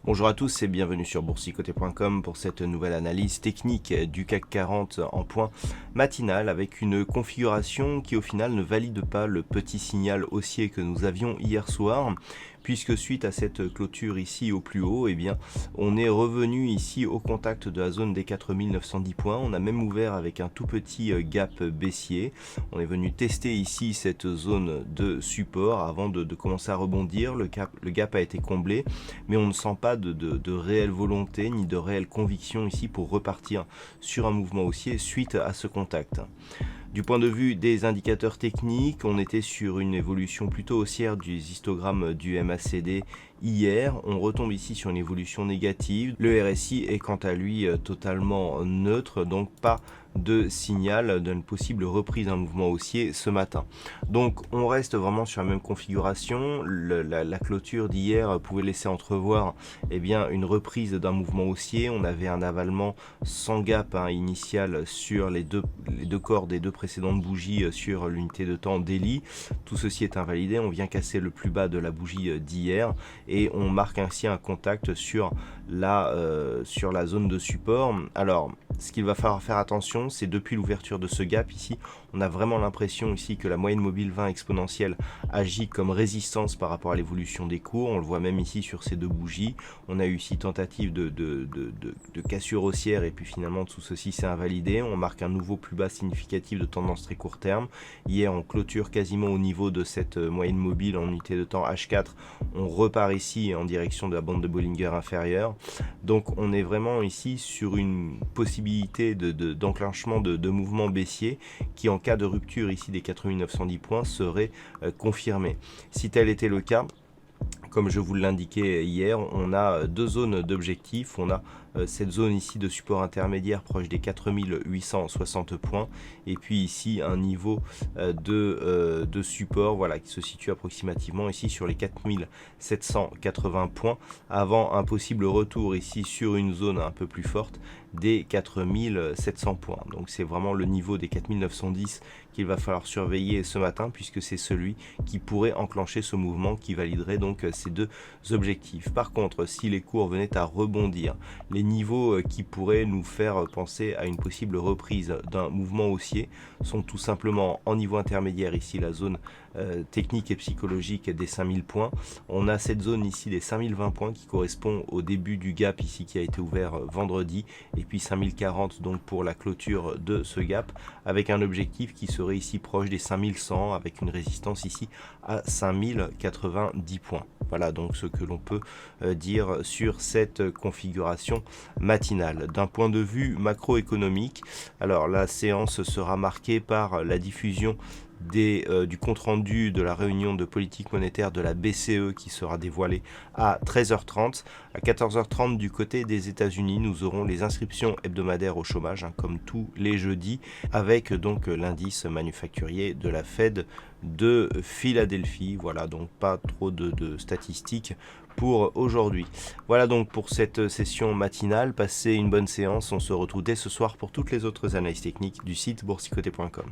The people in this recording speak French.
Bonjour à tous et bienvenue sur boursicoté.com pour cette nouvelle analyse technique du CAC 40 en point matinal avec une configuration qui au final ne valide pas le petit signal haussier que nous avions hier soir, puisque suite à cette clôture ici au plus haut, eh bien, on est revenu ici au contact de la zone des 4910 points. On a même ouvert avec un tout petit gap baissier. On est venu tester ici cette zone de support avant de commencer à rebondir. Le gap a été comblé, mais on ne sent pas de réelle volonté ni de réelle conviction ici pour repartir sur un mouvement haussier suite à ce contact. Du point de vue des indicateurs techniques, on était sur une évolution plutôt haussière du histogramme du MACD hier. On retombe ici sur une évolution négative. Le RSI est quant à lui totalement neutre, donc pas de signal d'une possible reprise d'un mouvement haussier ce matin. Donc on reste vraiment sur la même configuration. La clôture d'hier pouvait laisser entrevoir une reprise d'un mouvement haussier. On avait un avalement sans gap initial sur les deux corps des deux précédentes bougies sur l'unité de temps daily. Tout ceci est invalidé. On vient casser le plus bas de la bougie d'hier et on marque ainsi un contact sur la zone de support. Alors, ce qu'il va falloir faire attention, c'est depuis l'ouverture de ce gap ici, on a vraiment l'impression ici que la moyenne mobile 20 exponentielle agit comme résistance par rapport à l'évolution des cours. On le voit même ici sur ces deux bougies. On a eu ici tentative de cassure haussière et puis finalement tout ceci s'est invalidé. On marque un nouveau plus bas significatif de tendance très court terme. Hier, on clôture quasiment au niveau de cette moyenne mobile en unité de temps H4. On repart ici en direction de la bande de Bollinger inférieure. Donc on est vraiment ici sur une possibilité d'enclenchement de mouvement baissier qui en cas de rupture ici des 4910 points serait confirmé. Si tel était le cas, comme je vous l'indiquais hier, on a deux zones d'objectifs. On a cette zone ici de support intermédiaire proche des 4860 points et puis ici un niveau de support voilà, qui se situe approximativement ici sur les 4780 points avant un possible retour ici sur une zone un peu plus forte des 4700 points. Donc c'est vraiment le niveau des 4910 qu'il va falloir surveiller ce matin puisque c'est celui qui pourrait enclencher ce mouvement qui validerait donc ces deux objectifs. Par contre, si les cours venaient à rebondir, les niveaux qui pourraient nous faire penser à une possible reprise d'un mouvement haussier sont tout simplement en niveau intermédiaire ici la zone technique et psychologique des 5000 points. On a cette zone ici des 5020 points qui correspond au début du gap ici qui a été ouvert vendredi et puis 5040 donc pour la clôture de ce gap avec un objectif qui serait ici proche des 5100 avec une résistance ici à 5090 points. Voilà donc ce que l'on peut dire sur cette configuration matinale. D'un point de vue macroéconomique, alors la séance sera marquée par la diffusion du compte-rendu de la réunion de politique monétaire de la BCE qui sera dévoilée à 13h30. À 14h30 du côté des États-Unis, nous aurons les inscriptions hebdomadaires au chômage, comme tous les jeudis, avec donc l'indice manufacturier de la Fed de Philadelphie. Voilà, donc pas trop de statistiques pour aujourd'hui. Voilà donc pour cette session matinale. Passez une bonne séance. On se retrouve dès ce soir pour toutes les autres analyses techniques du site boursicoté.com.